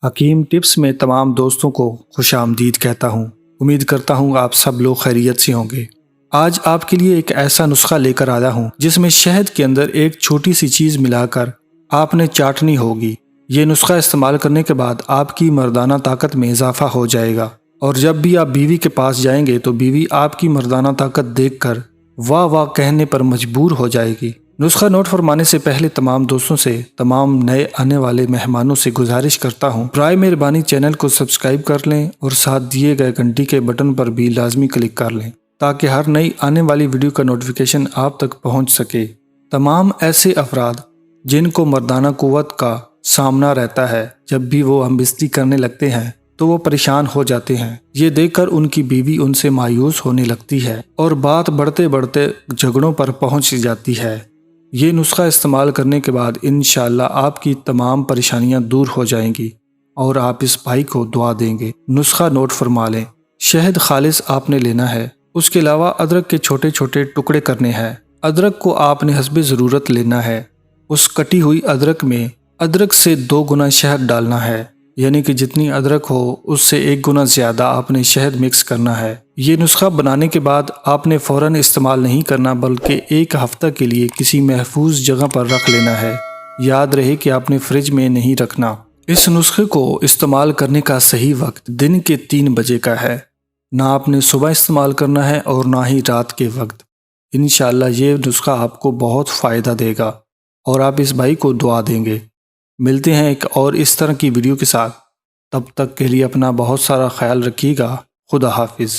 حکیم ٹپس میں تمام دوستوں کو خوش آمدید کہتا ہوں۔ امید کرتا ہوں آپ سب لوگ خیریت سے ہوں گے۔ آج آپ کے لیے ایک ایسا نسخہ لے کر آیا ہوں جس میں شہد کے اندر ایک چھوٹی سی چیز ملا کر آپ نے چاٹنی ہوگی۔ یہ نسخہ استعمال کرنے کے بعد آپ کی مردانہ طاقت میں اضافہ ہو جائے گا، اور جب بھی آپ بیوی کے پاس جائیں گے تو بیوی آپ کی مردانہ طاقت دیکھ کر واہ واہ کہنے پر مجبور ہو جائے گی۔ نسخہ نوٹ فرمانے سے پہلے تمام دوستوں سے، تمام نئے آنے والے مہمانوں سے گزارش کرتا ہوں برائے مہربانی چینل کو سبسکرائب کر لیں اور ساتھ دیے گئے گھنٹی کے بٹن پر بھی لازمی کلک کر لیں تاکہ ہر نئی آنے والی ویڈیو کا نوٹیفیکیشن آپ تک پہنچ سکے۔ تمام ایسے افراد جن کو مردانہ قوت کا سامنا رہتا ہے، جب بھی وہ ہم بستری کرنے لگتے ہیں تو وہ پریشان ہو جاتے ہیں۔ یہ دیکھ کر ان کی بیوی ان سے مایوس ہونے لگتی ہے اور بات بڑھتے بڑھتے جھگڑوں پر پہنچ جاتی ہے۔ یہ نسخہ استعمال کرنے کے بعد انشاءاللہ آپ کی تمام پریشانیاں دور ہو جائیں گی اور آپ اس بھائی کو دعا دیں گے۔ نسخہ نوٹ فرما لیں۔ شہد خالص آپ نے لینا ہے، اس کے علاوہ ادرک کے چھوٹے چھوٹے ٹکڑے کرنے ہیں۔ ادرک کو آپ نے حسب ضرورت لینا ہے۔ اس کٹی ہوئی ادرک میں ادرک سے 2 گنا شہد ڈالنا ہے، یعنی کہ جتنی ادرک ہو اس سے 1 گنا زیادہ آپ نے شہد مکس کرنا ہے۔ یہ نسخہ بنانے کے بعد آپ نے فوراً استعمال نہیں کرنا، بلکہ 1 ہفتہ کے لیے کسی محفوظ جگہ پر رکھ لینا ہے۔ یاد رہے کہ آپ نے فریج میں نہیں رکھنا۔ اس نسخے کو استعمال کرنے کا صحیح وقت دن کے 3 بجے کا ہے۔ نہ آپ نے صبح استعمال کرنا ہے اور نہ ہی رات کے وقت۔ انشاءاللہ یہ نسخہ آپ کو بہت فائدہ دے گا اور آپ اس بھائی کو دعا دیں گے۔ ملتے ہیں ایک اور اس طرح کی ویڈیو کے ساتھ، تب تک کے لیے اپنا بہت سارا خیال رکھیے گا۔ خدا حافظ۔